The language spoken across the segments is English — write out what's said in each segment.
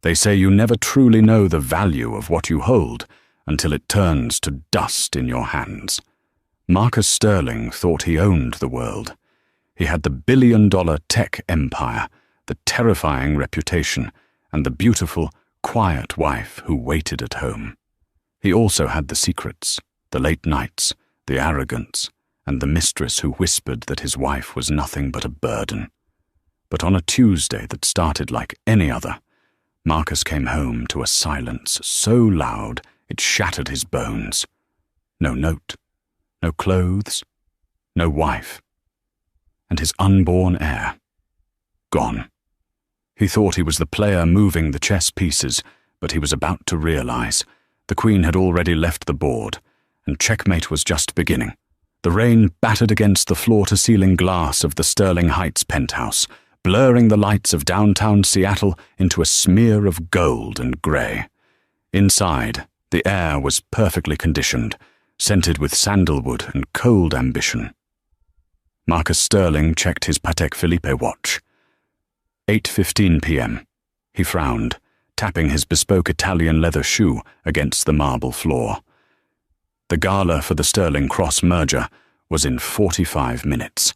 They say you never truly know the value of what you hold until it turns to dust in your hands. Marcus Sterling thought he owned the world. He had the billion-dollar tech empire, the terrifying reputation, and the beautiful, quiet wife who waited at home. He also had the secrets, the late nights, the arrogance, and the mistress who whispered that his wife was nothing but a burden. But on a Tuesday that started like any other, Marcus came home to a silence so loud it shattered his bones. No note, no clothes, no wife, and his unborn heir. Gone. He thought he was the player moving the chess pieces, but he was about to realize the queen had already left the board, and checkmate was just beginning. The rain battered against the floor-to-ceiling glass of the Sterling Heights penthouse, blurring the lights of downtown Seattle into a smear of gold and grey. Inside, the air was perfectly conditioned, scented with sandalwood and cold ambition. Marcus Sterling checked his Patek Philippe watch. 8:15 p.m. He frowned, tapping his bespoke Italian leather shoe against the marble floor. The gala for the Sterling Cross merger was in 45 minutes.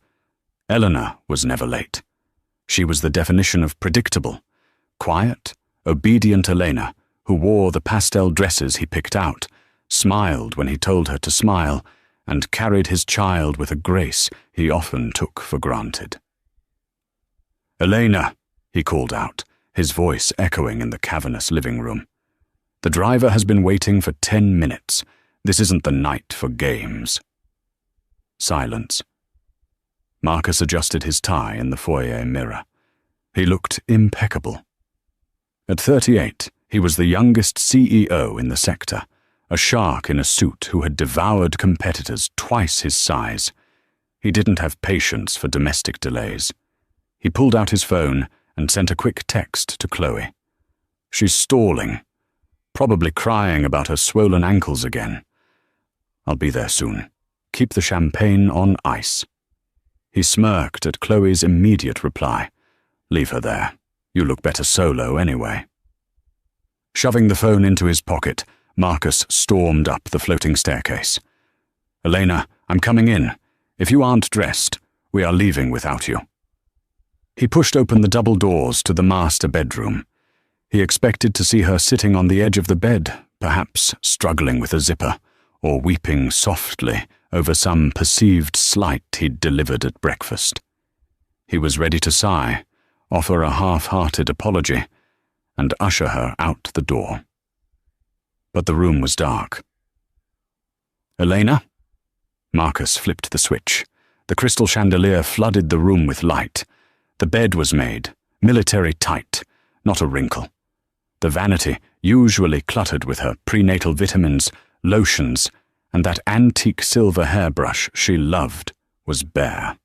Eleanor was never late. She was the definition of predictable. Quiet, obedient Elena, who wore the pastel dresses he picked out, smiled when he told her to smile, and carried his child with a grace he often took for granted. "Elena," he called out, his voice echoing in the cavernous living room. "The driver has been waiting for 10 minutes. This isn't the night for games." Silence. Marcus adjusted his tie in the foyer mirror. He looked impeccable. At 38, he was the youngest CEO in the sector, a shark in a suit who had devoured competitors twice his size. He didn't have patience for domestic delays. He pulled out his phone and sent a quick text to Chloe. "She's stalling, probably crying about her swollen ankles again. I'll be there soon. Keep the champagne on ice." He smirked at Chloe's immediate reply. "Leave her there. You look better solo anyway." Shoving the phone into his pocket, Marcus stormed up the floating staircase. "Elena, I'm coming in. If you aren't dressed, we are leaving without you." He pushed open the double doors to the master bedroom. He expected to see her sitting on the edge of the bed, perhaps struggling with a zipper, or weeping softly over some perceived slight he'd delivered at breakfast. He was ready to sigh, offer a half-hearted apology, and usher her out the door. But the room was dark. "Elena?" Marcus flipped the switch. The crystal chandelier flooded the room with light. The bed was made, military tight, not a wrinkle. The vanity, usually cluttered with her prenatal vitamins, lotions, and that antique silver hairbrush she loved, was bare.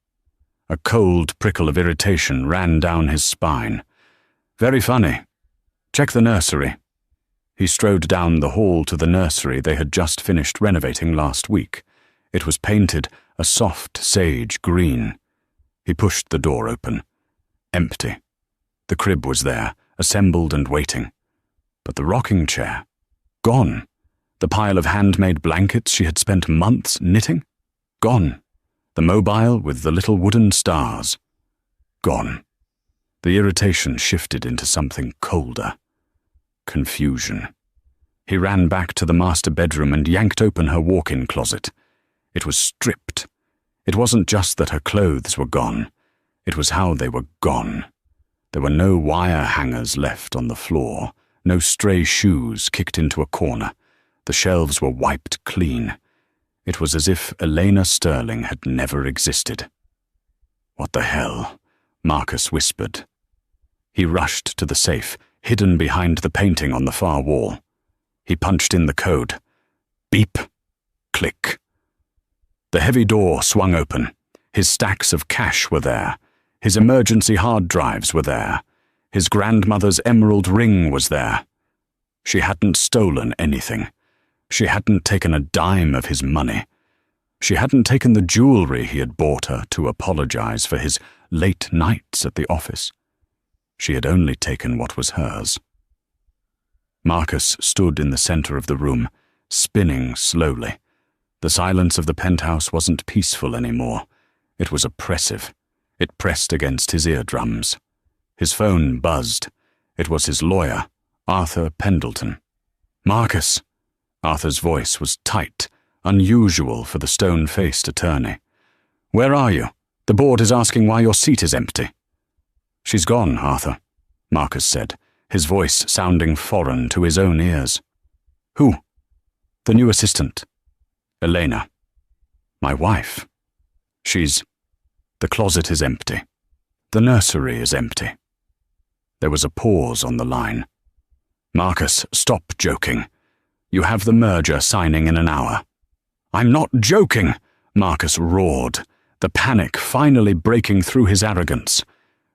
A cold prickle of irritation ran down his spine. "Very funny. Check the nursery." He strode down the hall to the nursery they had just finished renovating last week. It was painted a soft sage green. He pushed the door open. Empty. The crib was there, assembled and waiting. But the rocking chair, gone. The pile of handmade blankets she had spent months knitting, gone. The mobile with the little wooden stars, gone. The irritation shifted into something colder. Confusion. He ran back to the master bedroom and yanked open her walk-in closet. It was stripped. It wasn't just that her clothes were gone. It was how they were gone. There were no wire hangers left on the floor, no stray shoes kicked into a corner. The shelves were wiped clean. It was as if Elena Sterling had never existed. "What the hell?" Marcus whispered. He rushed to the safe, hidden behind the painting on the far wall. He punched in the code. Beep. Click. The heavy door swung open. His stacks of cash were there. His emergency hard drives were there. His grandmother's emerald ring was there. She hadn't stolen anything. She hadn't taken a dime of his money. She hadn't taken the jewelry he had bought her to apologize for his late nights at the office. She had only taken what was hers. Marcus stood in the center of the room, spinning slowly. The silence of the penthouse wasn't peaceful anymore. It was oppressive. It pressed against his eardrums. His phone buzzed. It was his lawyer, Arthur Pendleton. "Marcus." Arthur's voice was tight, unusual for the stone-faced attorney. "Where are you? The board is asking why your seat is empty." "She's gone, Arthur," Marcus said, his voice sounding foreign to his own ears. "Who?" "The new assistant. Elena. My wife. The closet is empty. The nursery is empty." There was a pause on the line. "Marcus, stop joking. You have the merger signing in an hour." "I'm not joking," Marcus roared, the panic finally breaking through his arrogance.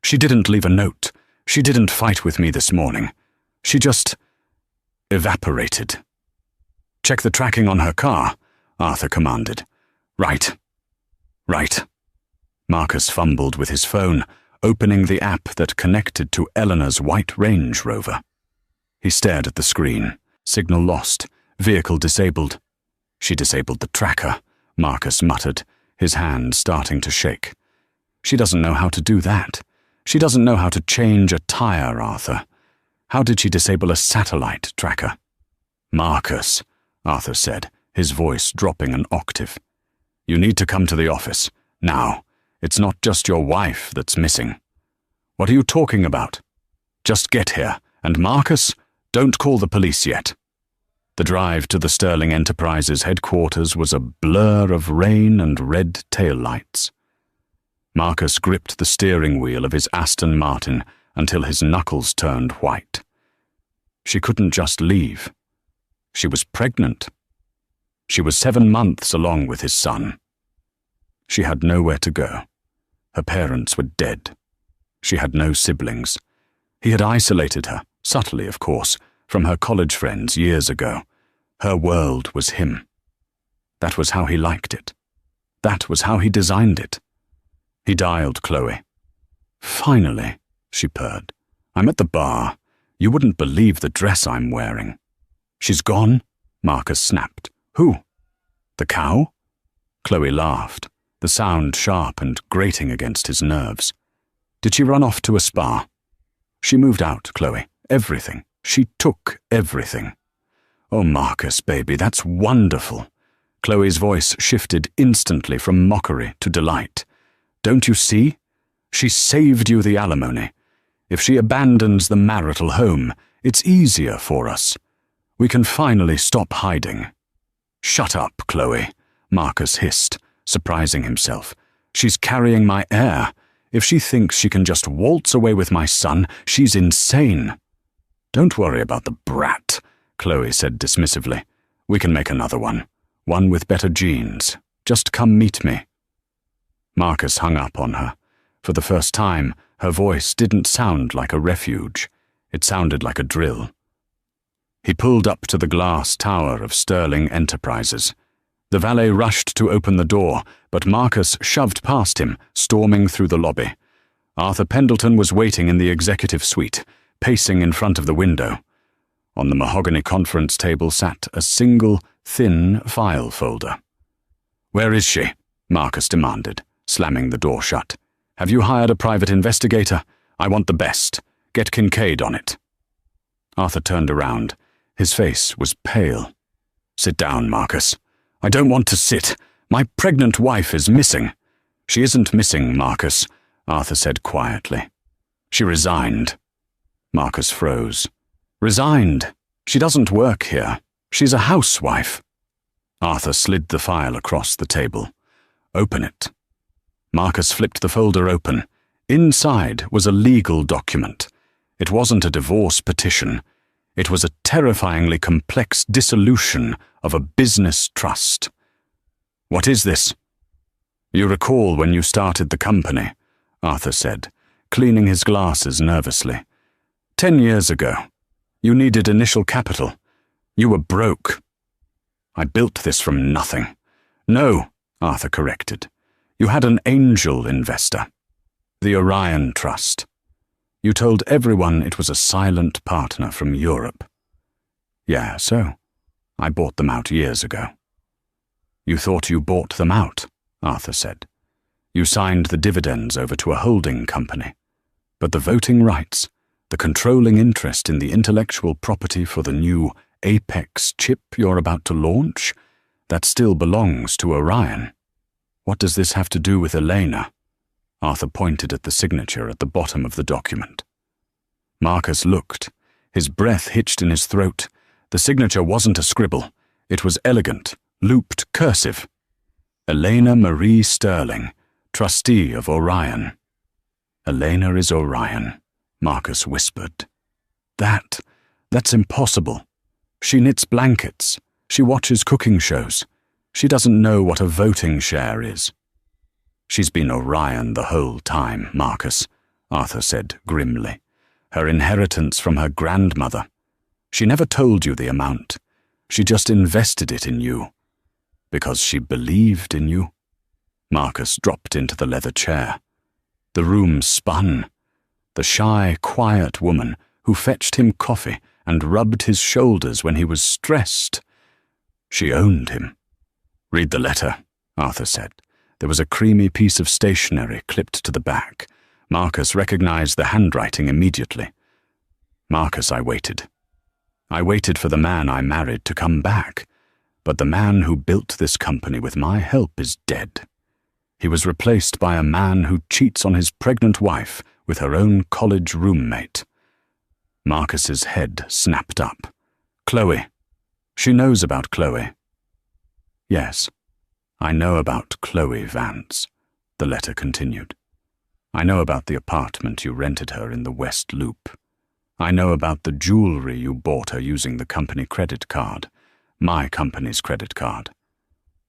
"She didn't leave a note. She didn't fight with me this morning. She just evaporated." "Check the tracking on her car," Arthur commanded. Right. Marcus fumbled with his phone, opening the app that connected to Eleanor's white Range Rover. He stared at the screen. Signal lost. Vehicle disabled. "She disabled the tracker," Marcus muttered, his hand starting to shake. "She doesn't know how to do that. She doesn't know how to change a tire, Arthur. How did she disable a satellite tracker?" "Marcus," Arthur said, his voice dropping an octave. "You need to come to the office. Now. It's not just your wife that's missing." "What are you talking about?" "Just get here. And Marcus, don't call the police yet." The drive to the Sterling Enterprises headquarters was a blur of rain and red taillights. Marcus gripped the steering wheel of his Aston Martin until his knuckles turned white. She couldn't just leave. She was pregnant. She was 7 months along with his son. She had nowhere to go. Her parents were dead. She had no siblings. He had isolated her, subtly of course, from her college friends years ago. Her world was him. That was how he liked it. That was how he designed it. He dialed Chloe. "Finally," she purred. "I'm at the bar. You wouldn't believe the dress I'm wearing." "She's gone?" Marcus snapped. "Who? The cow?" Chloe laughed, the sound sharp and grating against his nerves. "Did she run off to a spa?" "She moved out, Chloe. Everything. She took everything." "Oh, Marcus, baby, that's wonderful." Chloe's voice shifted instantly from mockery to delight. "Don't you see? She saved you the alimony. If she abandons the marital home, it's easier for us. We can finally stop hiding." "Shut up, Chloe," Marcus hissed, surprising himself. "She's carrying my heir. If she thinks she can just waltz away with my son, she's insane." "Don't worry about the brat," Chloe said dismissively. "We can make another one with better genes. Just come meet me." Marcus hung up on her. For the first time, her voice didn't sound like a refuge. It sounded like a drill. He pulled up to the glass tower of Sterling Enterprises. The valet rushed to open the door, but Marcus shoved past him, storming through the lobby. Arthur Pendleton was waiting in the executive suite, pacing in front of the window. On the mahogany conference table sat a single, thin file folder. "Where is she?" Marcus demanded, slamming the door shut. "Have you hired a private investigator? I want the best. Get Kincaid on it." Arthur turned around. His face was pale. "Sit down, Marcus." "I don't want to sit. My pregnant wife is missing." "She isn't missing, Marcus," Arthur said quietly. "She resigned." Marcus froze. "Resigned? She doesn't work here. She's a housewife." Arthur slid the file across the table. "Open it." Marcus flipped the folder open. Inside was a legal document. It wasn't a divorce petition. It was a terrifyingly complex dissolution of a business trust. "What is this?" "You recall when you started the company," Arthur said, cleaning his glasses nervously. 10 years ago. You needed initial capital. You were broke." "I built this from nothing." "No," Arthur corrected. "You had an angel investor. The Orion Trust. You told everyone it was a silent partner from Europe." Yeah, so I bought them out years ago. You thought you bought them out, Arthur said. You signed the dividends over to a holding company. But the voting rights, the controlling interest in the intellectual property for the new Apex chip you're about to launch, that still belongs to Orion. What does this have to do with Elena? Arthur pointed at the signature at the bottom of the document. Marcus looked, his breath hitched in his throat. The signature wasn't a scribble. It was elegant, looped cursive. Elena Marie Sterling, trustee of Orion. Elena is Orion, Marcus whispered. That's impossible. She knits blankets. She watches cooking shows. She doesn't know what a voting share is. She's been Orion the whole time, Marcus, Arthur said grimly. Her inheritance from her grandmother. She never told you the amount. She just invested it in you. Because she believed in you. Marcus dropped into the leather chair. The room spun. The shy, quiet woman who fetched him coffee and rubbed his shoulders when he was stressed. She owned him. Read the letter, Arthur said. There was a creamy piece of stationery clipped to the back. Marcus recognized the handwriting immediately. Marcus, I waited. I waited for the man I married to come back. But the man who built this company with my help is dead. He was replaced by a man who cheats on his pregnant wife with her own college roommate. Marcus's head snapped up. Chloe. She knows about Chloe. Yes, I know about Chloe Vance, the letter continued. I know about the apartment you rented her in the West Loop. I know about the jewelry you bought her using the company credit card, my company's credit card.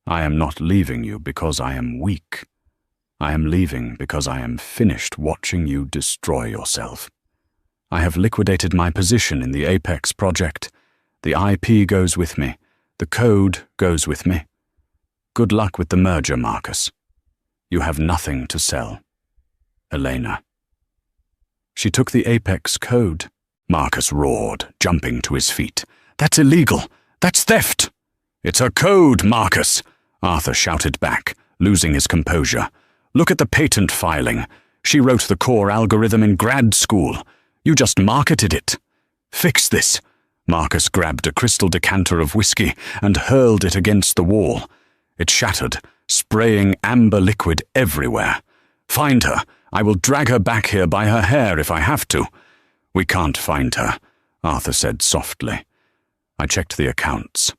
I am not leaving you because I am weak. I am leaving because I am finished watching you destroy yourself. I have liquidated my position in the Apex project. The IP goes with me. The code goes with me. Good luck with the merger, Marcus. You have nothing to sell. Elena. She took the Apex code. Marcus roared, jumping to his feet. That's illegal. That's theft. It's her code, Marcus, Arthur shouted back, losing his composure. Look at the patent filing. She wrote the core algorithm in grad school. You just marketed it. Fix this. Marcus grabbed a crystal decanter of whiskey and hurled it against the wall. It shattered, spraying amber liquid everywhere. Find her. I will drag her back here by her hair if I have to. We can't find her, Arthur said softly. I checked the accounts.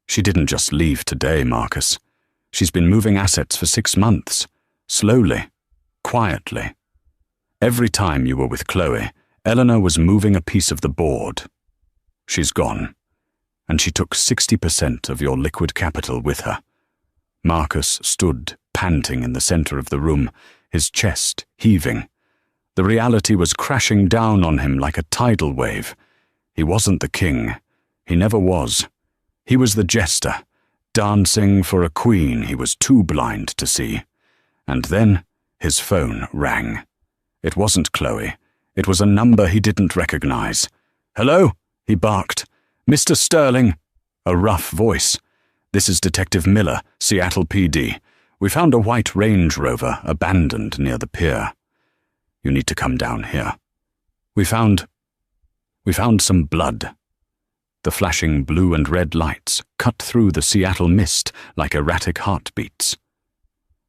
She didn't just leave today, Marcus. She's been moving assets for 6 months. Slowly. Quietly. Every time you were with Chloe, Eleanor was moving a piece of the board. She's gone. And she took 60% of your liquid capital with her. Marcus stood, panting in the center of the room, his chest heaving. The reality was crashing down on him like a tidal wave. He wasn't the king. He never was. He was the jester, dancing for a queen he was too blind to see. And then his phone rang. It wasn't Chloe. It was a number he didn't recognize. Hello? He barked. Mr. Sterling. A rough voice. This is Detective Miller, Seattle PD. We found a white Range Rover abandoned near the pier. You need to come down here. We found some blood. The flashing blue and red lights cut through the Seattle mist like erratic heartbeats.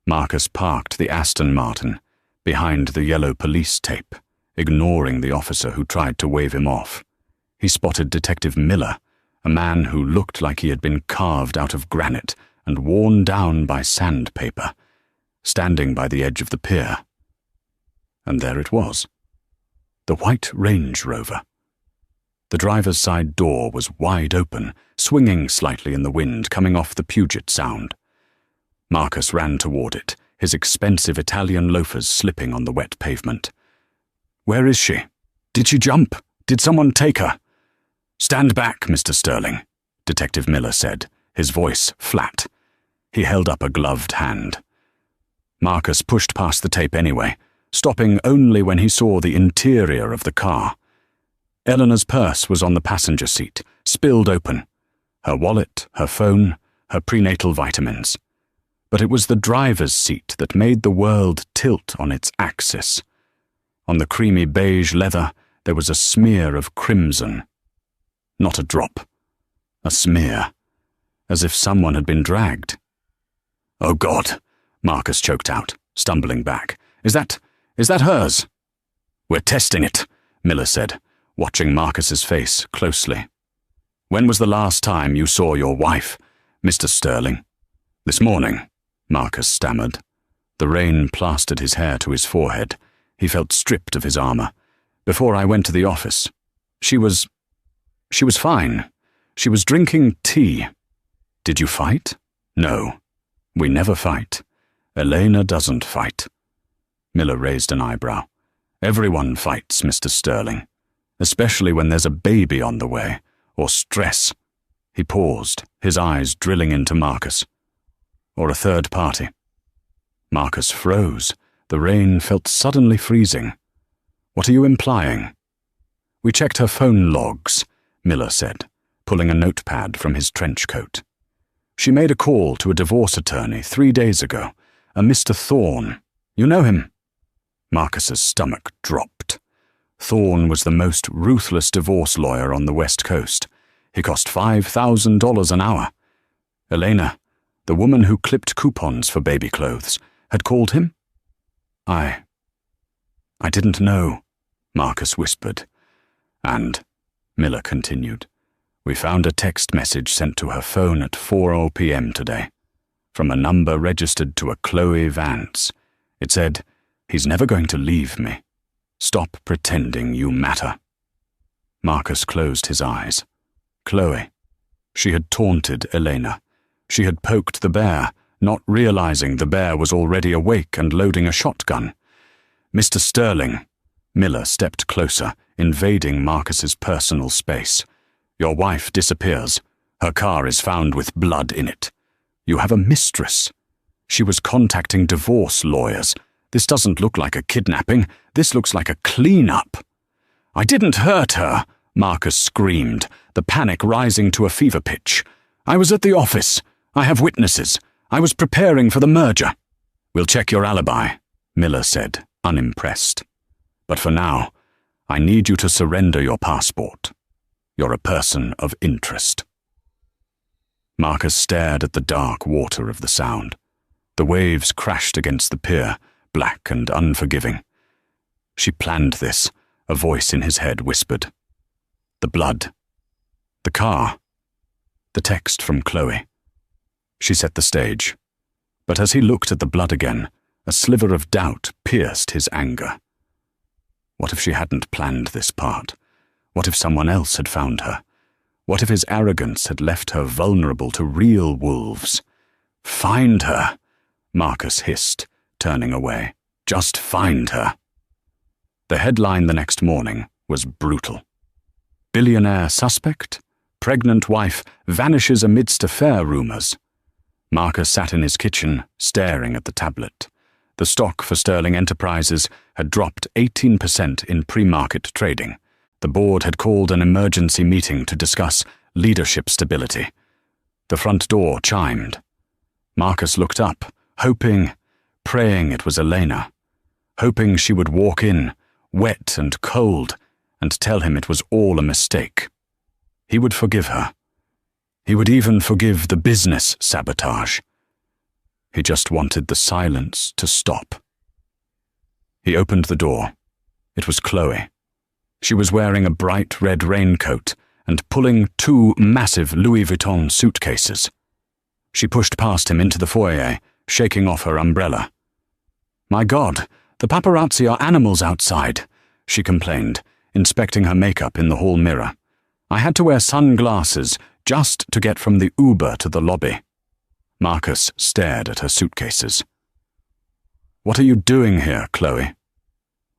Marcus parked the Aston Martin behind the yellow police tape, ignoring the officer who tried to wave him off. He spotted Detective Miller, a man who looked like he had been carved out of granite and worn down by sandpaper, standing by the edge of the pier. And there it was. The white Range Rover. The driver's side door was wide open, swinging slightly in the wind coming off the Puget Sound. Marcus ran toward it, his expensive Italian loafers slipping on the wet pavement. Where is she? Did she jump? Did someone take her? Stand back, Mr. Sterling, Detective Miller said, his voice flat. He held up a gloved hand. Marcus pushed past the tape anyway, stopping only when he saw the interior of the car. Eleanor's purse was on the passenger seat, spilled open. Her wallet, her phone, her prenatal vitamins. But it was the driver's seat that made the world tilt on its axis. On the creamy beige leather, there was a smear of crimson. Not a drop. A smear. As if someone had been dragged. "Oh God," Marcus choked out, stumbling back. Is that hers?" "We're testing it," Miller said, watching Marcus's face closely. "When was the last time you saw your wife, Mr. Sterling?" "This morning," Marcus stammered. The rain plastered his hair to his forehead. He felt stripped of his armor. "Before I went to the office. She was fine. She was drinking tea." "Did you fight?" "No. We never fight. Elena doesn't fight." Miller raised an eyebrow. "Everyone fights, Mr. Sterling. Especially when there's a baby on the way, or stress." He paused, his eyes drilling into Marcus. "Or a third party." Marcus froze. The rain felt suddenly freezing. "What are you implying?" "We checked her phone logs," Miller said, pulling a notepad from his trench coat. "She made a call to a divorce attorney 3 days ago, a Mr. Thorne. You know him?" Marcus's stomach dropped. Thorne was the most ruthless divorce lawyer on the West Coast. He cost $5,000 an hour. Elena, the woman who clipped coupons for baby clothes, had called him? I didn't know," Marcus whispered. "And," Miller continued, "we found a text message sent to her phone at 4 p.m. today, from a number registered to a Chloe Vance. It said, 'He's never going to leave me. Stop pretending you matter.'" Marcus closed his eyes. Chloe. She had taunted Elena. She had poked the bear, not realizing the bear was already awake and loading a shotgun. "Mr. Sterling," Miller stepped closer, invading Marcus's personal space. "Your wife disappears. Her car is found with blood in it. You have a mistress. She was contacting divorce lawyers. This doesn't look like a kidnapping. This looks like a clean-up." "I didn't hurt her," Marcus screamed, the panic rising to a fever pitch. "I was at the office. I have witnesses. I was preparing for the merger." "We'll check your alibi," Miller said, unimpressed. "But for now, I need you to surrender your passport. You're a person of interest." Marcus stared at the dark water of the Sound. The waves crashed against the pier, black and unforgiving. "She planned this," a voice in his head whispered. The blood. The car. The text from Chloe. She set the stage. But as he looked at the blood again, a sliver of doubt pierced his anger. What if she hadn't planned this part? What if someone else had found her? What if his arrogance had left her vulnerable to real wolves? "Find her," Marcus hissed, turning away. "Just find her." The headline the next morning was brutal. "Billionaire suspect? Pregnant wife vanishes amidst affair rumors." Marcus sat in his kitchen, staring at the tablet. The stock for Sterling Enterprises had dropped 18% in pre-market trading. The board had called an emergency meeting to discuss leadership stability. The front door chimed. Marcus looked up, hoping, praying it was Elena, hoping she would walk in, wet and cold, and tell him it was all a mistake. He would forgive her. He would even forgive the business sabotage. He just wanted the silence to stop. He opened the door. It was Chloe. She was wearing a bright red raincoat and pulling 2 massive Louis Vuitton suitcases. She pushed past him into the foyer, shaking off her umbrella. "My God, the paparazzi are animals outside," she complained, inspecting her makeup in the hall mirror. "I had to wear sunglasses just to get from the Uber to the lobby." Marcus stared at her suitcases. "What are you doing here, Chloe?"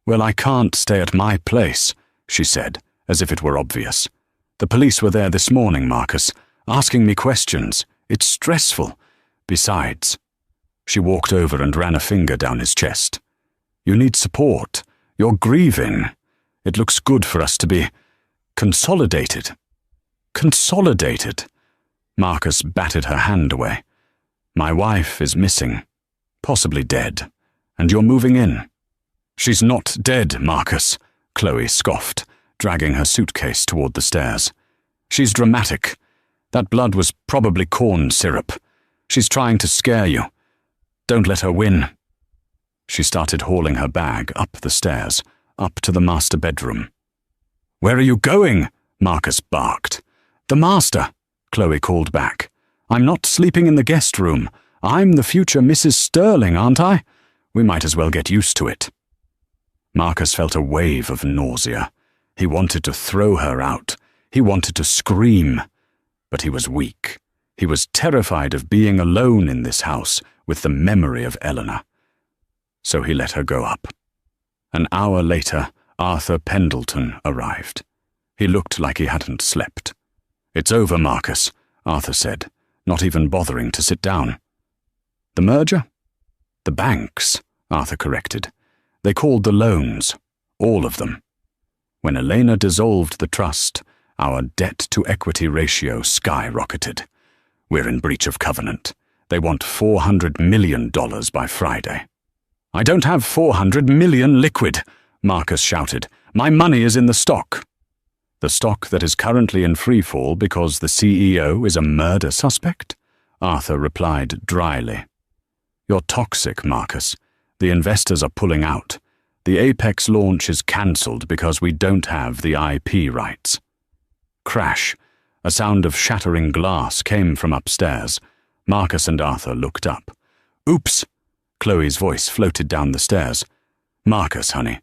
"Well, I can't stay at my place," she said, as if it were obvious. "The police were there this morning, Marcus, asking me questions. It's stressful. Besides," she walked over and ran a finger down his chest. "You need support. You're grieving. It looks good for us to be consolidated." Consolidated. Marcus batted her hand away. My wife is missing, possibly dead, and you're moving in. She's not dead, Marcus, Chloe scoffed, dragging her suitcase toward the stairs. She's dramatic. That blood was probably corn syrup. She's trying to scare you. Don't let her win. She started hauling her bag up the stairs, up to the master bedroom. Where are you going? Marcus barked. The master, Chloe called back. I'm not sleeping in the guest room. I'm the future Mrs. Sterling, aren't I? We might as well get used to it. Marcus felt a wave of nausea. He wanted to throw her out. He wanted to scream. But he was weak. He was terrified of being alone in this house with the memory of Eleanor. So he let her go up. An hour later, Arthur Pendleton arrived. He looked like he hadn't slept. It's over, Marcus, Arthur said, not even bothering to sit down. The merger? The banks, Arthur corrected. They called the loans, all of them. When Elena dissolved the trust, our debt-to-equity ratio skyrocketed. We're in breach of covenant. They want $400 million by Friday. I don't have 400 million liquid, Marcus shouted. My money is in the stock. The stock that is currently in freefall because the CEO is a murder suspect? Arthur replied dryly. You're toxic, Marcus. The investors are pulling out. The Apex launch is cancelled because we don't have the IP rights. Crash. A sound of shattering glass came from upstairs. Marcus and Arthur looked up. Oops! Chloe's voice floated down the stairs. Marcus, honey.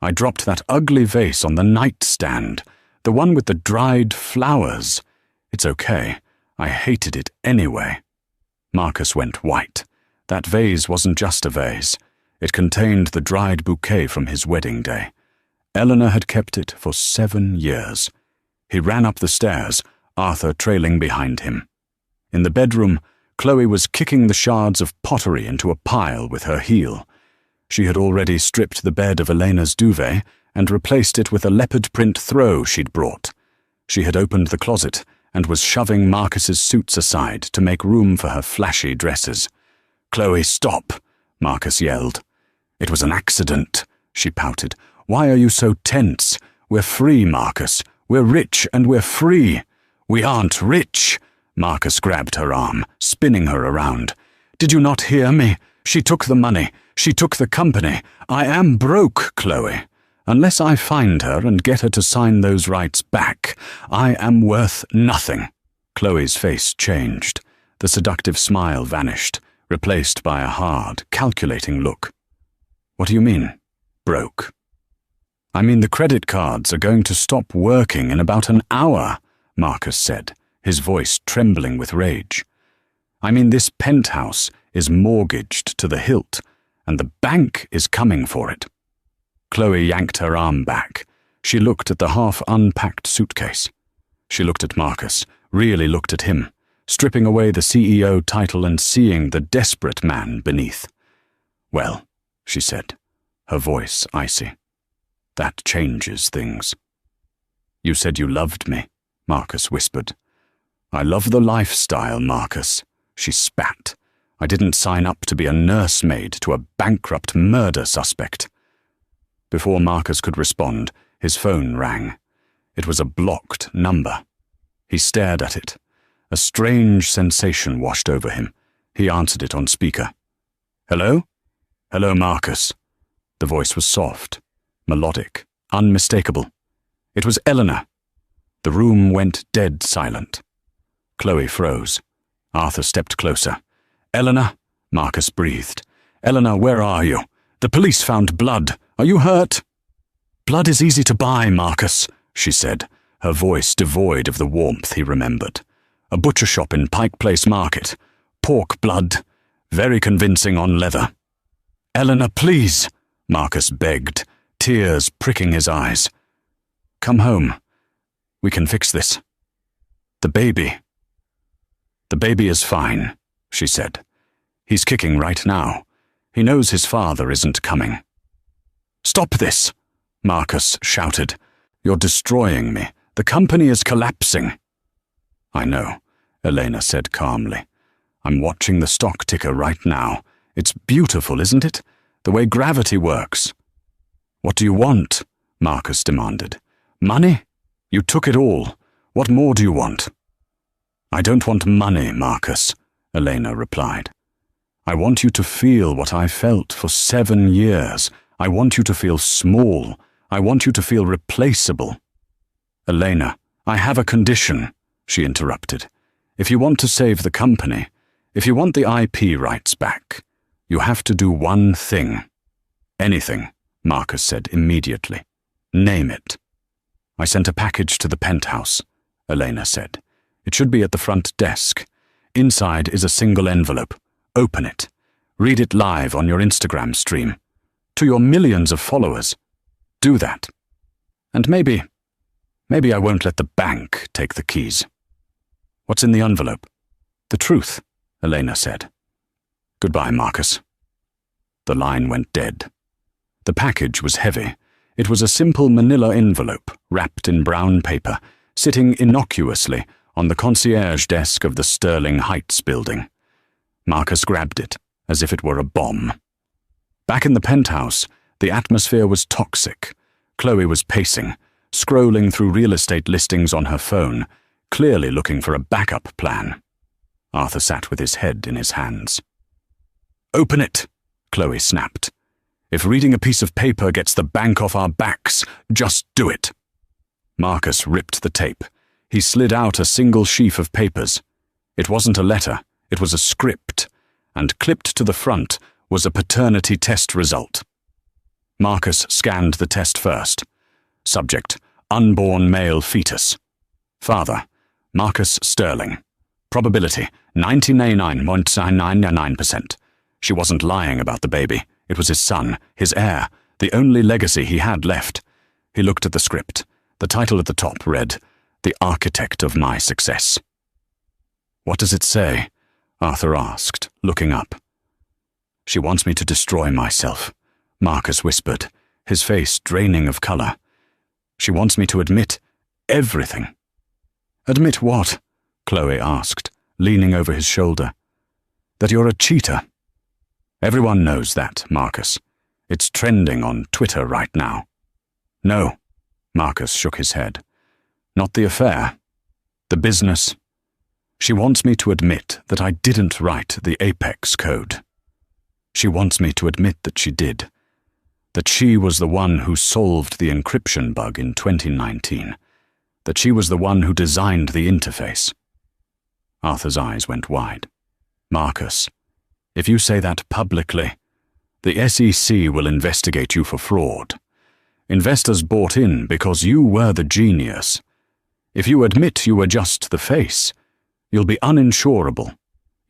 I dropped that ugly vase on the nightstand, the one with the dried flowers. It's okay. I hated it anyway. Marcus went white. That vase wasn't just a vase. It contained the dried bouquet from his wedding day. Eleanor had kept it for 7 years. He ran up the stairs, Arthur trailing behind him. In the bedroom, Chloe was kicking the shards of pottery into a pile with her heel. She had already stripped the bed of Elena's duvet and replaced it with a leopard print throw she'd brought. She had opened the closet and was shoving Marcus's suits aside to make room for her flashy dresses. Chloe, stop, Marcus yelled. It was an accident, she pouted. Why are you so tense? We're free, Marcus. We're rich and we're free. We aren't rich. Marcus grabbed her arm, spinning her around. Did you not hear me? She took the money. She took the company. I am broke, Chloe. Unless I find her and get her to sign those rights back, I am worth nothing. Chloe's face changed. The seductive smile vanished, replaced by a hard, calculating look. What do you mean, broke? I mean the credit cards are going to stop working in about an hour, Marcus said, his voice trembling with rage. I mean this penthouse is mortgaged to the hilt, and the bank is coming for it. Chloe yanked her arm back. She looked at the half-unpacked suitcase. She looked at Marcus, really looked at him, stripping away the CEO title and seeing the desperate man beneath. Well, she said, her voice icy. That changes things. You said you loved me, Marcus whispered. I love the lifestyle, Marcus, she spat. I didn't sign up to be a nursemaid to a bankrupt murder suspect. Before Marcus could respond, his phone rang. It was a blocked number. He stared at it. A strange sensation washed over him. He answered it on speaker. Hello? Hello, Marcus. The voice was soft, melodic, unmistakable. It was Eleanor. The room went dead silent. Chloe froze. Arthur stepped closer. Eleanor, Marcus breathed. Eleanor, where are you? The police found blood. Are you hurt? Blood is easy to buy, Marcus, she said, her voice devoid of the warmth he remembered. A butcher shop in Pike Place Market. Pork blood. Very convincing on leather. Eleanor, please, Marcus begged, tears pricking his eyes. Come home. We can fix this. The baby. The baby is fine, she said. He's kicking right now. He knows his father isn't coming. Stop this, Marcus shouted. You're destroying me. The company is collapsing. I know, Elena said calmly. I'm watching the stock ticker right now. It's beautiful, isn't it? The way gravity works. What do you want? Marcus demanded. Money? You took it all. What more do you want? I don't want money, Marcus, Elena replied. I want you to feel what I felt for 7 years. I want you to feel small. I want you to feel replaceable. Elena, I have a condition, she interrupted. If you want to save the company, if you want the IP rights back, you have to do one thing. Anything, Marcus said immediately. Name it. I sent a package to the penthouse, Elena said. It should be at the front desk. Inside is a single envelope. Open it. Read it live on your Instagram stream. To your millions of followers. Do that. And maybe I won't let the bank take the keys. What's in the envelope? The truth, Elena said. Goodbye, Marcus. The line went dead. The package was heavy. It was a simple manila envelope, wrapped in brown paper, sitting innocuously on the concierge desk of the Sterling Heights building. Marcus grabbed it, as if it were a bomb. Back in the penthouse, the atmosphere was toxic. Chloe was pacing, scrolling through real estate listings on her phone, clearly looking for a backup plan. Arthur sat with his head in his hands. Open it, Chloe snapped. If reading a piece of paper gets the bank off our backs, just do it. Marcus ripped the tape. He slid out a single sheaf of papers. It wasn't a letter, it was a script, and clipped to the front was a paternity test result. Marcus scanned the test first. Subject, unborn male fetus. Father, Marcus Sterling. Probability, 99.999%. She wasn't lying about the baby. It was his son, his heir, the only legacy he had left. He looked at the script. The title at the top read, The Architect of My Success. What does it say? Arthur asked, looking up. She wants me to destroy myself, Marcus whispered, his face draining of color. She wants me to admit everything. Admit what? Chloe asked, leaning over his shoulder. That you're a cheater. Everyone knows that, Marcus. It's trending on Twitter right now. No, Marcus shook his head. Not the affair. The business. She wants me to admit that I didn't write the Apex code. She wants me to admit that she did. That she was the one who solved the encryption bug in 2019. That she was the one who designed the interface. Arthur's eyes went wide. Marcus, if you say that publicly, the SEC will investigate you for fraud. Investors bought in because you were the genius. If you admit you were just the face, you'll be uninsurable.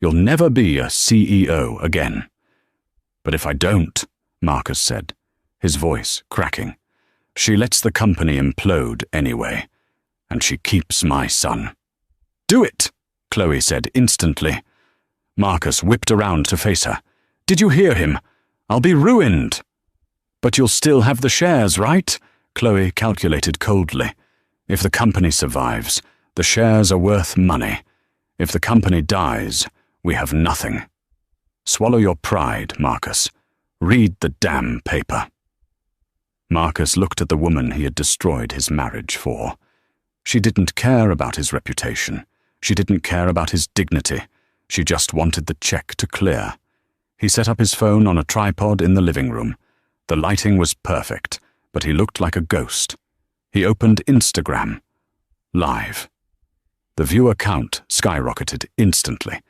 You'll never be a CEO again. But if I don't, Marcus said, his voice cracking, she lets the company implode anyway, and she keeps my son. Do it, Chloe said instantly. Marcus whipped around to face her. Did you hear him? I'll be ruined. But you'll still have the shares, right? Chloe calculated coldly. If the company survives, the shares are worth money. If the company dies, we have nothing. Swallow your pride, Marcus. Read the damn paper. Marcus looked at the woman he had destroyed his marriage for. She didn't care about his reputation. She didn't care about his dignity. She just wanted the check to clear. He set up his phone on a tripod in the living room. The lighting was perfect, but he looked like a ghost. He opened Instagram. Live. The viewer count skyrocketed instantly.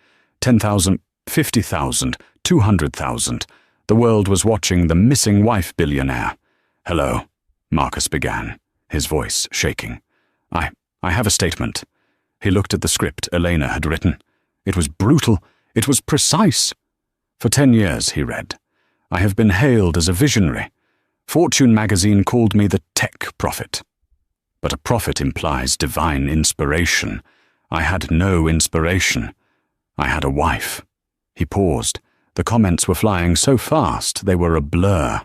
10,000, 50,000, 200,000. The world was watching the missing wife billionaire. Hello, Marcus began, his voice shaking. I have a statement. He looked at the script Elena had written. It was brutal. It was precise. For 10 years, he read, I have been hailed as a visionary. Fortune magazine called me the tech prophet. But a prophet implies divine inspiration. I had no inspiration. I had a wife. He paused. The comments were flying so fast they were a blur.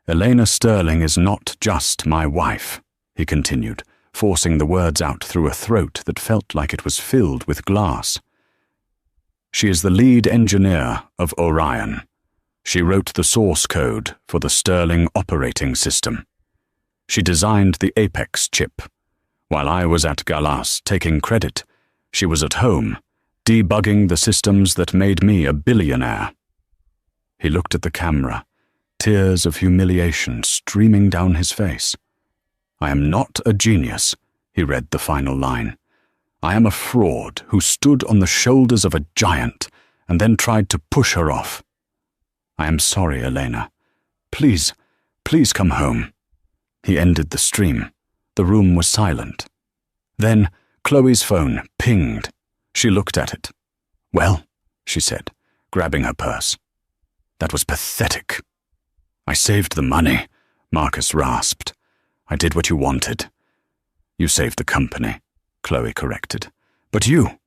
Elena Sterling is not just my wife, he continued, forcing the words out through a throat that felt like it was filled with glass. She is the lead engineer of Orion. She wrote the source code for the Sterling operating system. She designed the Apex chip. While I was at Galas taking credit, she was at home, debugging the systems that made me a billionaire. He looked at the camera, tears of humiliation streaming down his face. I am not a genius, he read the final line. I am a fraud who stood on the shoulders of a giant and then tried to push her off. I am sorry, Elena. Please, please come home. He ended the stream. The room was silent. Then Chloe's phone pinged. She looked at it. Well, she said, grabbing her purse. That was pathetic. I saved the money, Marcus rasped. I did what you wanted. You saved the company, Chloe corrected. But you're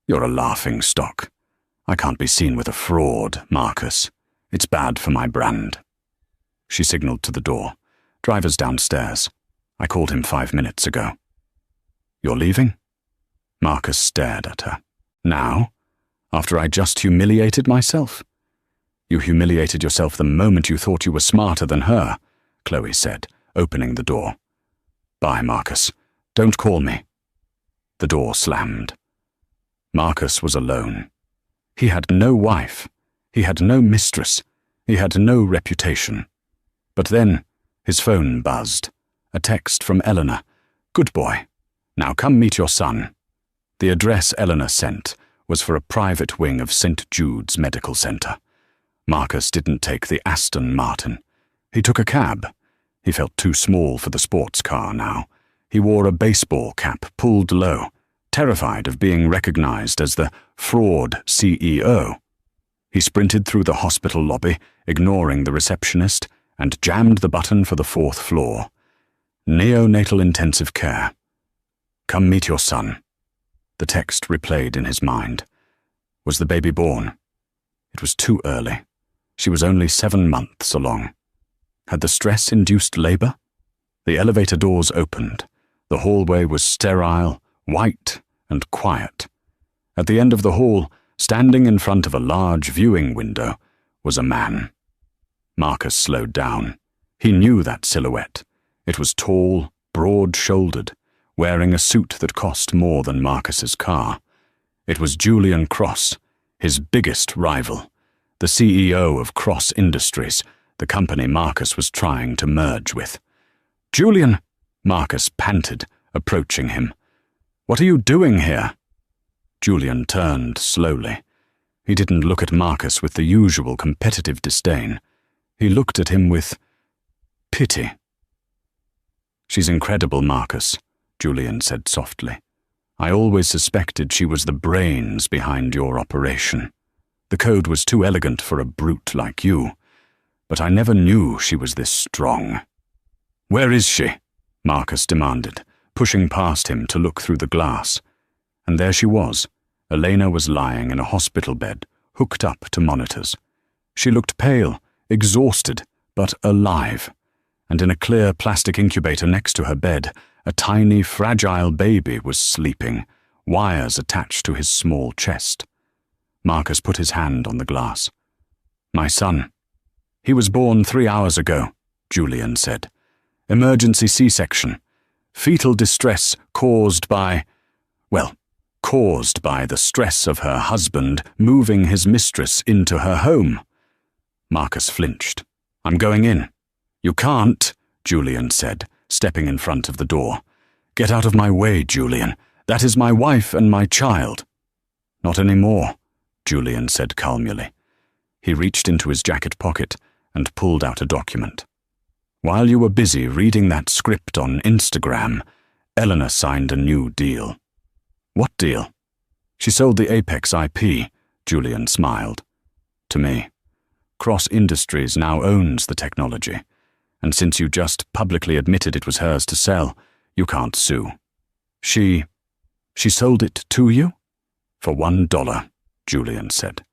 a laughing stock. I can't be seen with a fraud, Marcus. It's bad for my brand. She signaled to the door. Driver's downstairs. I called him 5 minutes ago. You're leaving? Marcus stared at her. Now? After I just humiliated myself? You humiliated yourself the moment you thought you were smarter than her, Chloe said, opening the door. Bye, Marcus. Don't call me. The door slammed. Marcus was alone. He had no wife. He had no mistress. He had no reputation. But then his phone buzzed. A text from Eleanor. Good boy. Now come meet your son. The address Eleanor sent was for a private wing of St. Jude's Medical Center. Marcus didn't take the Aston Martin. He took a cab. He felt too small for the sports car now. He wore a baseball cap pulled low, terrified of being recognized as the fraud CEO. He sprinted through the hospital lobby, ignoring the receptionist, and jammed the button for the 4th floor. Neonatal intensive care. Come meet your son. The text replayed in his mind. Was the baby born? It was too early. She was only 7 months along. Had the stress induced labor? The elevator doors opened. The hallway was sterile, white, and quiet. At the end of the hall, standing in front of a large viewing window, was a man. Marcus slowed down. He knew that silhouette. It was tall, broad-shouldered, wearing a suit that cost more than Marcus's car. It was Julian Cross, his biggest rival, the CEO of Cross Industries, the company Marcus was trying to merge with. Julian, Marcus panted, approaching him. What are you doing here? Julian turned slowly. He didn't look at Marcus with the usual competitive disdain. He looked at him with pity. She's incredible, Marcus, Julian said softly. I always suspected she was the brains behind your operation. The code was too elegant for a brute like you, but I never knew she was this strong. Where is she? Marcus demanded, pushing past him to look through the glass. And there she was. Elena was lying in a hospital bed, hooked up to monitors. She looked pale, exhausted, but alive. And in a clear plastic incubator next to her bed, a tiny, fragile baby was sleeping, wires attached to his small chest. Marcus put his hand on the glass. My son. He was born 3 hours ago, Julian said. Emergency C-section. Fetal distress caused by the stress of her husband moving his mistress into her home. Marcus flinched. I'm going in. You can't, Julian said, stepping in front of the door. Get out of my way, Julian. That is my wife and my child. Not anymore, Julian said calmly. He reached into his jacket pocket and pulled out a document. While you were busy reading that script on Instagram, Eleanor signed a new deal. What deal? She sold the Apex IP, Julian smiled. To me. Cross Industries now owns the technology, and since you just publicly admitted it was hers to sell, you can't sue. She sold it to you? For $1, Julian said.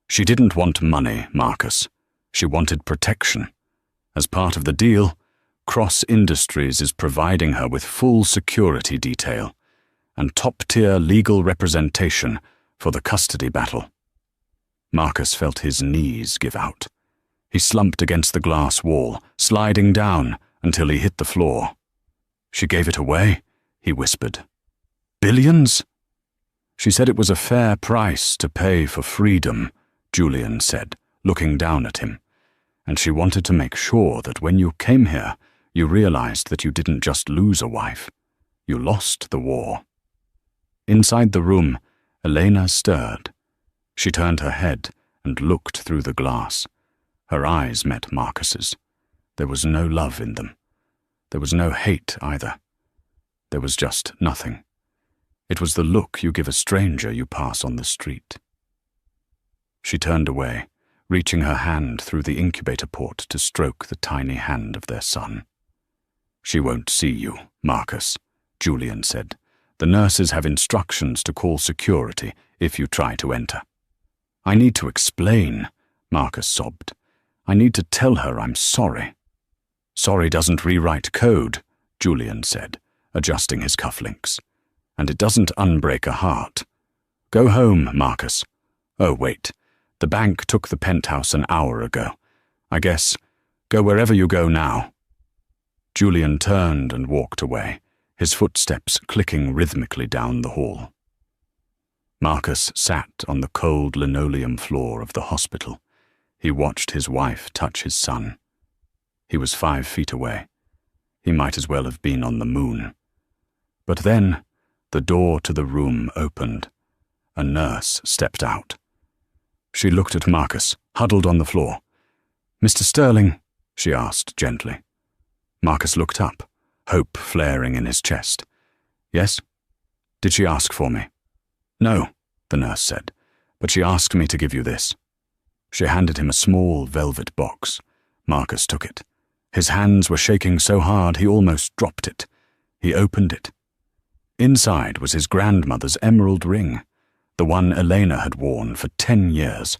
She didn't want money, Marcus. She wanted protection. As part of the deal, Cross Industries is providing her with full security detail and top-tier legal representation for the custody battle. Marcus felt his knees give out. He slumped against the glass wall, sliding down until he hit the floor. "She gave it away," he whispered. "Billions?" "She said it was a fair price to pay for freedom," Julian said, looking down at him. "And she wanted to make sure that when you came here, you realized that you didn't just lose a wife. You lost the war." Inside the room, Elena stirred. She turned her head and looked through the glass. Her eyes met Marcus's. There was no love in them. There was no hate either. There was just nothing. It was the look you give a stranger you pass on the street. She turned away, reaching her hand through the incubator port to stroke the tiny hand of their son. "She won't see you, Marcus," Julian said. "The nurses have instructions to call security if you try to enter." "I need to explain," Marcus sobbed. "I need to tell her I'm sorry." "Sorry doesn't rewrite code," Julian said, adjusting his cufflinks. "And it doesn't unbreak a heart. Go home, Marcus. Oh, wait. The bank took the penthouse an hour ago. I guess, go wherever you go now." Julian turned and walked away, his footsteps clicking rhythmically down the hall. Marcus sat on the cold linoleum floor of the hospital. He watched his wife touch his son. He was 5 feet away. He might as well have been on the moon. But then, the door to the room opened. A nurse stepped out. She looked at Marcus, huddled on the floor. "Mr. Sterling?" she asked gently. Marcus looked up, hope flaring in his chest. "Yes? Did she ask for me?" "No," the nurse said, "but she asked me to give you this." She handed him a small velvet box. Marcus took it. His hands were shaking so hard he almost dropped it. He opened it. Inside was his grandmother's emerald ring, the one Elena had worn for 10 years,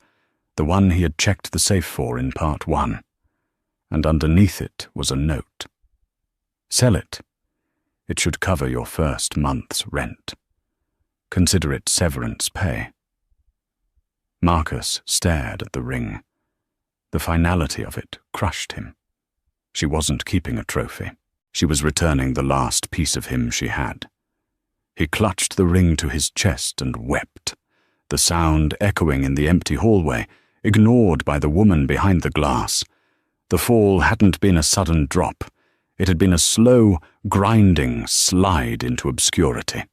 the one he had checked the safe for in part 1. And underneath it was a note. "Sell it. It should cover your first month's rent. Consider it severance pay." Marcus stared at the ring. The finality of it crushed him. She wasn't keeping a trophy. She was returning the last piece of him she had. He clutched the ring to his chest and wept, the sound echoing in the empty hallway, ignored by the woman behind the glass. The fall hadn't been a sudden drop. It had been a slow, grinding slide into obscurity.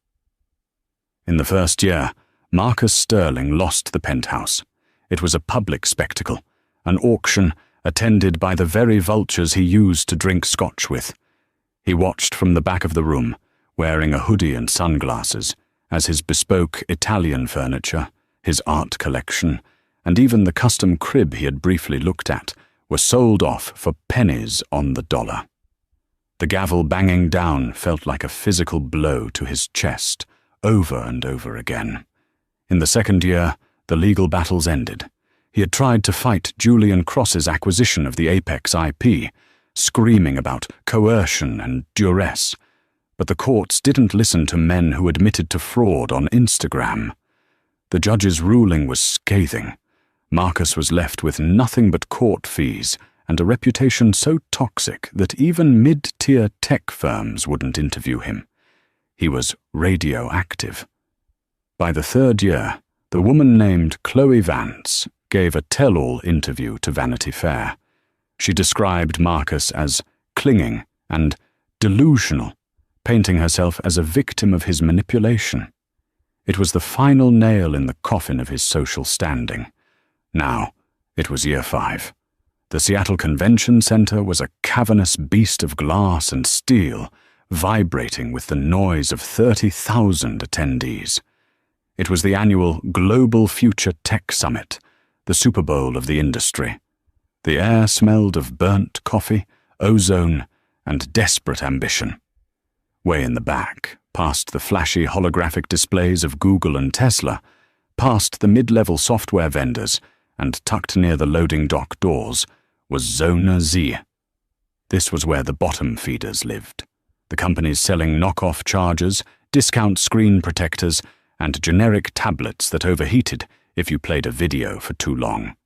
In the first year, Marcus Sterling lost the penthouse. It was a public spectacle, an auction attended by the very vultures he used to drink scotch with. He watched from the back of the room, wearing a hoodie and sunglasses, as his bespoke Italian furniture, his art collection, and even the custom crib he had briefly looked at were sold off for pennies on the dollar. The gavel banging down felt like a physical blow to his chest, over and over again. In the second year, the legal battles ended. He had tried to fight Julian Cross's acquisition of the Apex IP, screaming about coercion and duress, but the courts didn't listen to men who admitted to fraud on Instagram. The judge's ruling was scathing. Marcus was left with nothing but court fees and a reputation so toxic that even mid-tier tech firms wouldn't interview him. He was radioactive. By the third year, the woman named Chloe Vance gave a tell-all interview to Vanity Fair. She described Marcus as clinging and delusional, painting herself as a victim of his manipulation. It was the final nail in the coffin of his social standing. Now, it was year 5. The Seattle Convention Center was a cavernous beast of glass and steel, vibrating with the noise of 30,000 attendees. It was the annual Global Future Tech Summit, the Super Bowl of the industry. The air smelled of burnt coffee, ozone, and desperate ambition. Way in the back, past the flashy holographic displays of Google and Tesla, past the mid-level software vendors, and tucked near the loading dock doors, was Zona Z. This was where the bottom feeders lived. The companies selling knockoff chargers, discount screen protectors, and generic tablets that overheated if you played a video for too long.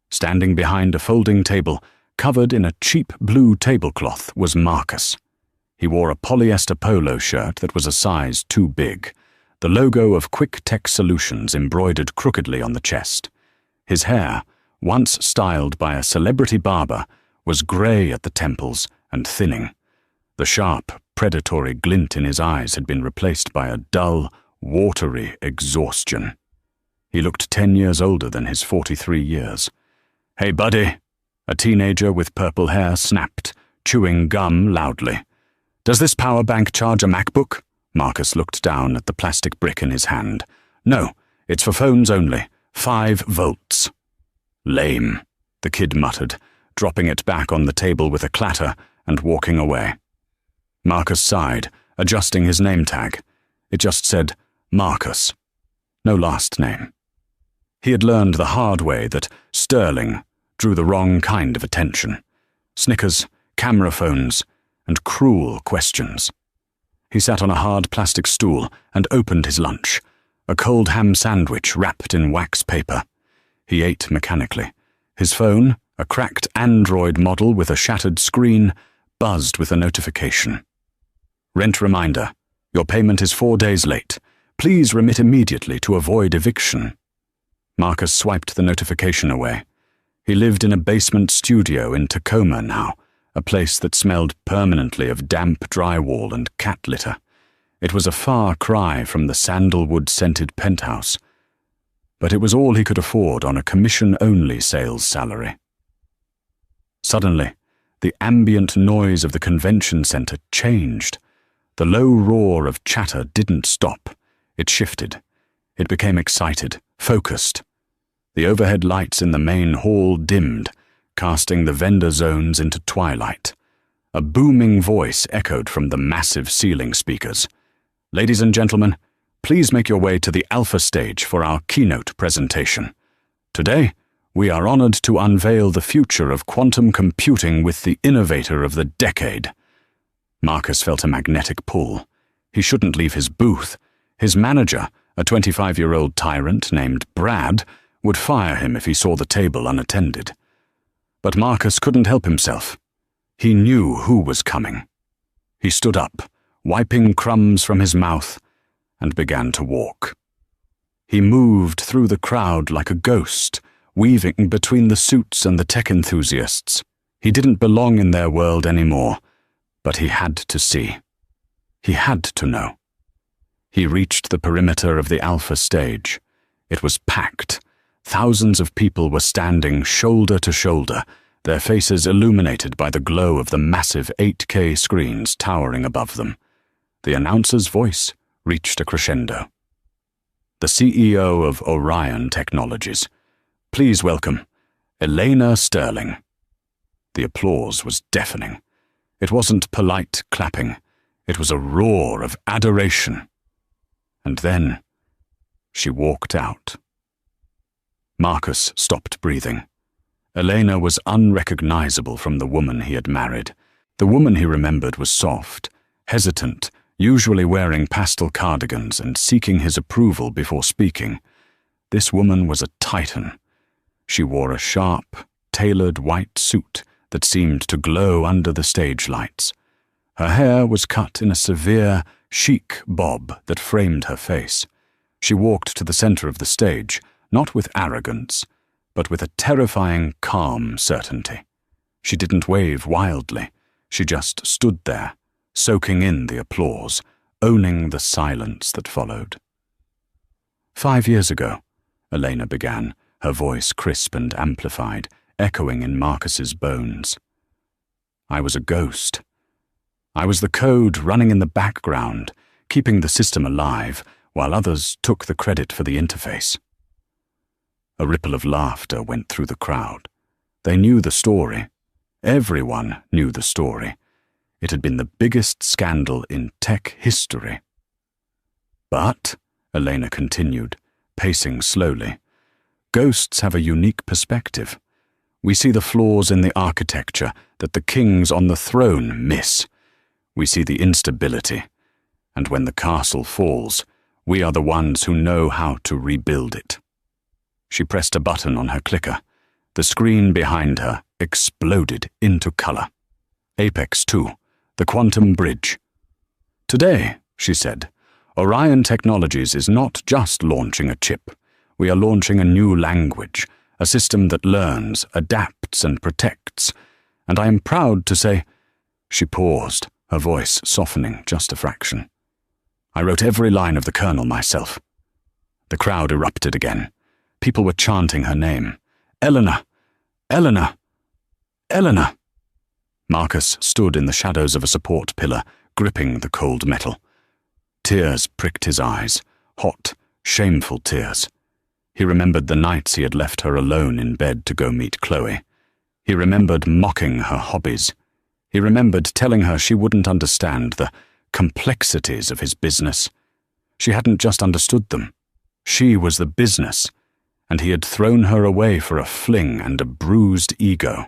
Standing behind a folding table, covered in a cheap blue tablecloth, was Marcus. He wore a polyester polo shirt that was a size too big, the logo of Quick Tech Solutions embroidered crookedly on the chest. His hair, once styled by a celebrity barber, was grey at the temples and thinning. The sharp, predatory glint in his eyes had been replaced by a dull, watery exhaustion. He looked 10 years older than his 43 years. "Hey, buddy," a teenager with purple hair snapped, chewing gum loudly. "Does this power bank charge a MacBook?" Marcus looked down at the plastic brick in his hand. "No, it's for phones only. 5 volts. "Lame," the kid muttered, dropping it back on the table with a clatter and walking away. Marcus sighed, adjusting his name tag. It just said Marcus. No last name. He had learned the hard way that Sterling drew the wrong kind of attention. Snickers, camera phones, and cruel questions. He sat on a hard plastic stool and opened his lunch, a cold ham sandwich wrapped in wax paper. He ate mechanically. His phone, a cracked Android model with a shattered screen, buzzed with a notification. "Rent reminder. Your payment is 4 days late. Please remit immediately to avoid eviction." Marcus swiped the notification away. He lived in a basement studio in Tacoma now, a place that smelled permanently of damp drywall and cat litter. It was a far cry from the sandalwood-scented penthouse, but it was all he could afford on a commission-only sales salary. Suddenly, the ambient noise of the convention center changed. The low roar of chatter didn't stop. It shifted. It became excited, focused. The overhead lights in the main hall dimmed, casting the vendor zones into twilight. A booming voice echoed from the massive ceiling speakers. "Ladies and gentlemen, please make your way to the alpha stage for our keynote presentation. Today, we are honored to unveil the future of quantum computing with the innovator of the decade." Marcus felt a magnetic pull. He shouldn't leave his booth. His manager, a 25-year-old tyrant named Brad, would fire him if he saw the table unattended. But Marcus couldn't help himself. He knew who was coming. He stood up, wiping crumbs from his mouth, and began to walk. He moved through the crowd like a ghost, weaving between the suits and the tech enthusiasts. He didn't belong in their world anymore, but he had to see. He had to know. He reached the perimeter of the alpha stage. It was packed. Thousands of people were standing shoulder to shoulder, their faces illuminated by the glow of the massive 8K screens towering above them. The announcer's voice reached a crescendo. "The CEO of Orion Technologies. Please welcome Elena Sterling." The applause was deafening. It wasn't polite clapping. It was a roar of adoration. And then she walked out. Marcus stopped breathing. Elena was unrecognizable from the woman he had married. The woman he remembered was soft, hesitant, usually wearing pastel cardigans and seeking his approval before speaking. This woman was a titan. She wore a sharp, tailored white suit that seemed to glow under the stage lights. Her hair was cut in a severe, chic bob that framed her face. She walked to the center of the stage, not with arrogance, but with a terrifying, calm certainty. She didn't wave wildly. She just stood there, soaking in the applause, owning the silence that followed. 5 years ago, Elena began, her voice crisp and amplified, echoing in Marcus's bones. I was a ghost. I was the code running in the background, keeping the system alive, while others took the credit for the interface. A ripple of laughter went through the crowd. They knew the story. Everyone knew the story. It had been the biggest scandal in tech history. But, Elena continued, pacing slowly, ghosts have a unique perspective. We see the flaws in the architecture that the kings on the throne miss. We see the instability. And when the castle falls, we are the ones who know how to rebuild it. She pressed a button on her clicker. The screen behind her exploded into color. Apex 2, the quantum bridge. Today, she said, Orion Technologies is not just launching a chip. We are launching a new language, a system that learns, adapts, and protects. And I am proud to say—" She paused, her voice softening just a fraction. "I wrote every line of the kernel myself." The crowd erupted again. People were chanting her name. "Eleanor! Eleanor! Eleanor!" Marcus stood in the shadows of a support pillar, gripping the cold metal. Tears pricked his eyes, hot, shameful tears. He remembered the nights he had left her alone in bed to go meet Chloe. He remembered mocking her hobbies. He remembered telling her she wouldn't understand the complexities of his business. She hadn't just understood them. She was the business, and he had thrown her away for a fling and a bruised ego.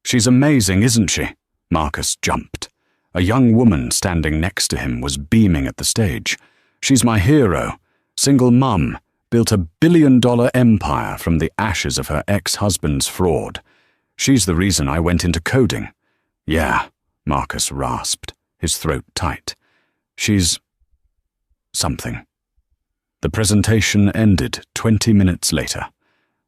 "She's amazing, isn't she?" Marcus jumped. A young woman standing next to him was beaming at the stage. "She's my hero. Single mum. Built $1 billion empire from the ashes of her ex-husband's fraud. She's the reason I went into coding." "Yeah," Marcus rasped, his throat tight. "She's something." The presentation ended 20 minutes later.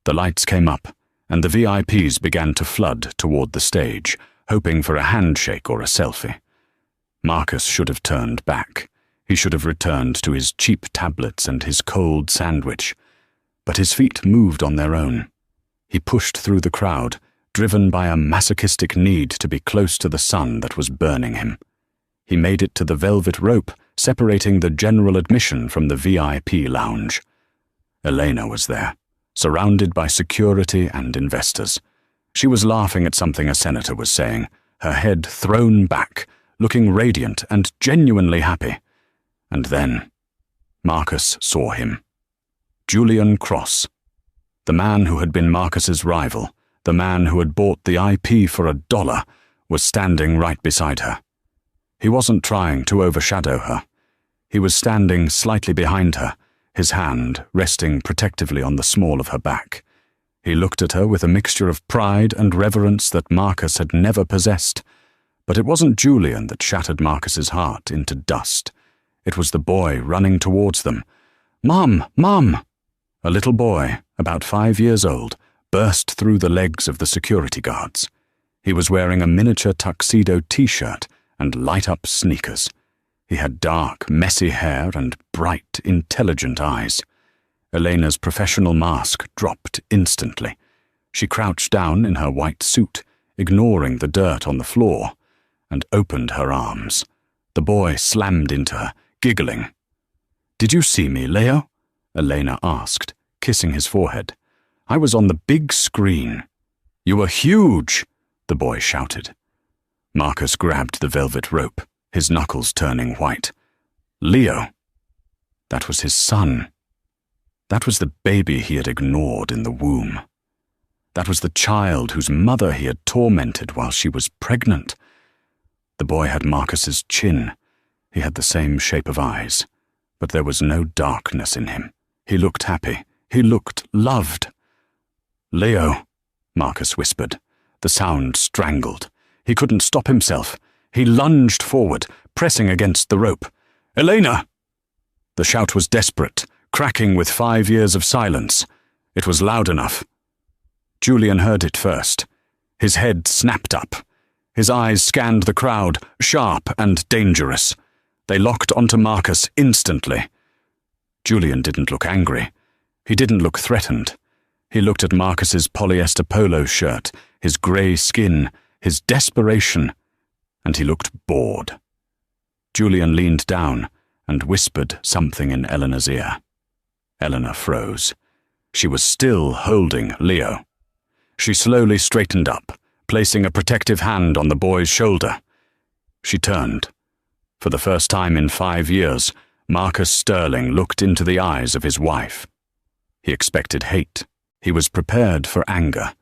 The lights came up, and the VIPs began to flood toward the stage, hoping for a handshake or a selfie. Marcus should have turned back. He should have returned to his cheap tablets and his cold sandwich. But his feet moved on their own. He pushed through the crowd, driven by a masochistic need to be close to the sun that was burning him. He made it to the velvet rope separating the general admission from the VIP lounge. Elena was there, surrounded by security and investors. She was laughing at something a senator was saying, her head thrown back, looking radiant and genuinely happy. And then Marcus saw him. Julian Cross. The man who had been Marcus's rival, the man who had bought the IP for $1, was standing right beside her. He wasn't trying to overshadow her. He was standing slightly behind her, his hand resting protectively on the small of her back. He looked at her with a mixture of pride and reverence that Marcus had never possessed. But it wasn't Julian that shattered Marcus's heart into dust. It was the boy running towards them. "Mom! Mom!" A little boy, about 5 years old, burst through the legs of the security guards. He was wearing a miniature tuxedo t-shirt and light-up sneakers. He had dark, messy hair and bright, intelligent eyes. Elena's professional mask dropped instantly. She crouched down in her white suit, ignoring the dirt on the floor, and opened her arms. The boy slammed into her, giggling. "Did you see me, Leo?" Elena asked, kissing his forehead. "I was on the big screen." "You were huge!" the boy shouted. Marcus grabbed the velvet rope, his knuckles turning white. Leo. That was his son. That was the baby he had ignored in the womb. That was the child whose mother he had tormented while she was pregnant. The boy had Marcus's chin. He had the same shape of eyes, but there was no darkness in him. He looked happy. He looked loved. "Leo," Marcus whispered. The sound strangled. He couldn't stop himself. He lunged forward, pressing against the rope. "Elena!" The shout was desperate, cracking with 5 years of silence. It was loud enough. Julian heard it first. His head snapped up. His eyes scanned the crowd, sharp and dangerous. They locked onto Marcus instantly. Julian didn't look angry. He didn't look threatened. He looked at Marcus's polyester polo shirt, his grey skin, his desperation, and he looked bored. Julian leaned down and whispered something in Eleanor's ear. Eleanor froze. She was still holding Leo. She slowly straightened up, placing a protective hand on the boy's shoulder. She turned. For the first time in 5 years, Marcus Sterling looked into the eyes of his wife. He expected hate. He was prepared for anger.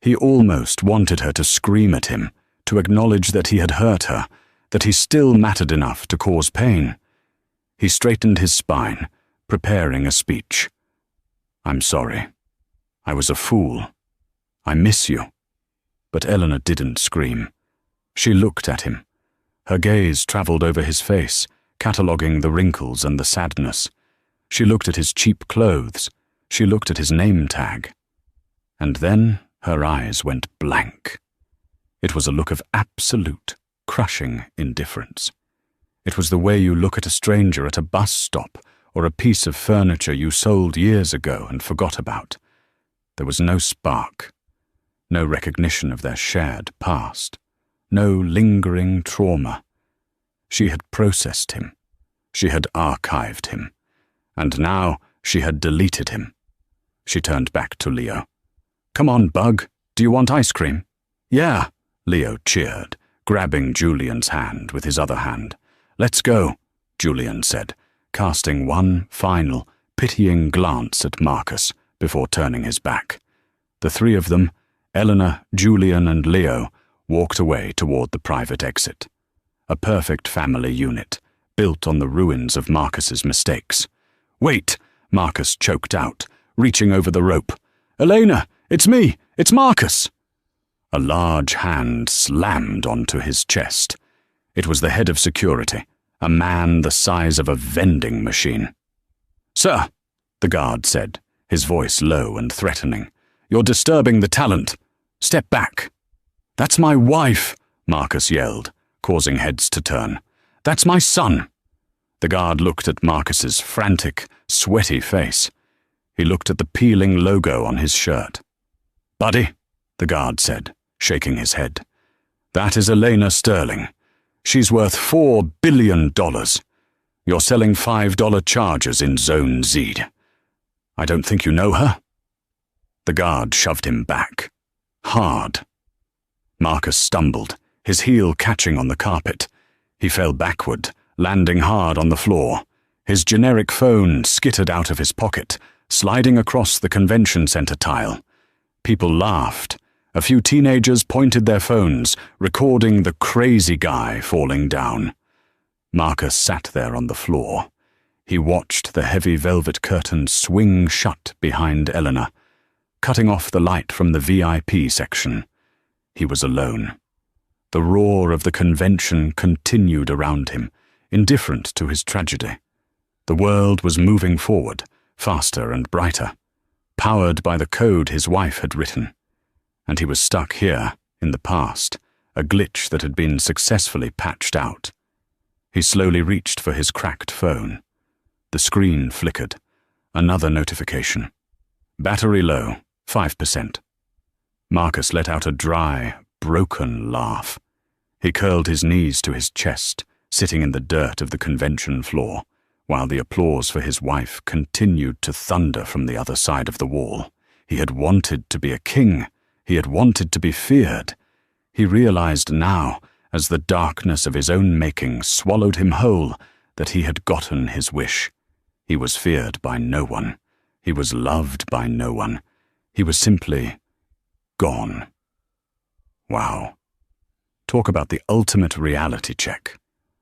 He almost wanted her to scream at him, to acknowledge that he had hurt her, that he still mattered enough to cause pain. He straightened his spine, preparing a speech. "I'm sorry. I was a fool. I miss you." But Eleanor didn't scream. She looked at him. Her gaze traveled over his face, cataloguing the wrinkles and the sadness. She looked at his cheap clothes. She looked at his name tag. And then her eyes went blank. It was a look of absolute, crushing indifference. It was the way you look at a stranger at a bus stop or a piece of furniture you sold years ago and forgot about. There was no spark, no recognition of their shared past, no lingering trauma. She had processed him. She had archived him. And now she had deleted him. She turned back to Leo. "Come on, Bug. Do you want ice cream?" "Yeah," Leo cheered, grabbing Julian's hand with his other hand. "Let's go," Julian said, casting one final, pitying glance at Marcus before turning his back. The three of them, Eleanor, Julian, and Leo, walked away toward the private exit. A perfect family unit, built on the ruins of Marcus's mistakes. "Wait," Marcus choked out, reaching over the rope. "Elena, it's me! It's Marcus!" A large hand slammed onto his chest. It was the head of security, a man the size of a vending machine. "Sir," the guard said, his voice low and threatening, "you're disturbing the talent. Step back." "That's my wife," Marcus yelled, causing heads to turn. "That's my son." The guard looked at Marcus's frantic, sweaty face. He looked at the peeling logo on his shirt. "Buddy," the guard said, shaking his head, "that is Elena Sterling. She's worth $4 billion. You're selling $5 charges in Zone Z. I don't think you know her." The guard shoved him back. Hard. Marcus stumbled, his heel catching on the carpet. He fell backward, landing hard on the floor. His generic phone skittered out of his pocket, sliding across the convention center tile. People laughed. A few teenagers pointed their phones, recording the crazy guy falling down. Marcus sat there on the floor. He watched the heavy velvet curtains swing shut behind Eleanor, cutting off the light from the VIP section. He was alone. The roar of the convention continued around him, indifferent to his tragedy. The world was moving forward, faster and brighter, powered by the code his wife had written. And he was stuck here, in the past, a glitch that had been successfully patched out. He slowly reached for his cracked phone. The screen flickered. Another notification. Battery low, 5%. Marcus let out a dry, broken laugh. He curled his knees to his chest, sitting in the dirt of the convention floor, while the applause for his wife continued to thunder from the other side of the wall. He had wanted to be a king. He had wanted to be feared. He realized now, as the darkness of his own making swallowed him whole, that he had gotten his wish. He was feared by no one. He was loved by no one. He was simply gone. Wow. Talk about the ultimate reality check.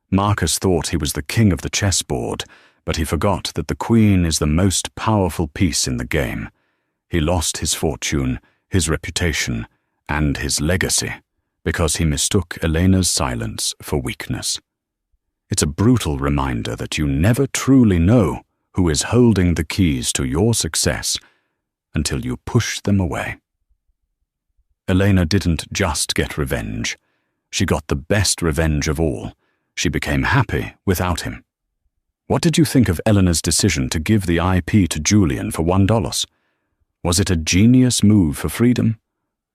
Marcus thought he was the king of the chessboard, but he forgot that the queen is the most powerful piece in the game. He lost his fortune, his reputation, and his legacy because he mistook Elena's silence for weakness. It's a brutal reminder that you never truly know who is holding the keys to your success until you push them away. Elena didn't just get revenge. She got the best revenge of all. She became happy without him. What did you think of Eleanor's decision to give the IP to Julian for $1? Was it a genius move for freedom,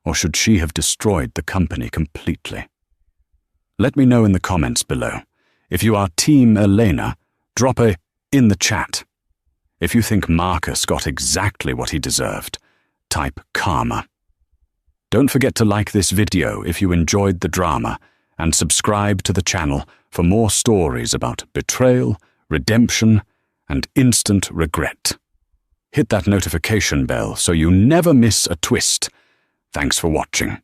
or should she have destroyed the company completely? Let me know in the comments below. If you are Team Elena, drop a in the chat. If you think Marcus got exactly what he deserved, type karma. Don't forget to like this video if you enjoyed the drama, and subscribe to the channel for more stories about betrayal, redemption, and instant regret. Hit that notification bell so you never miss a twist. Thanks for watching.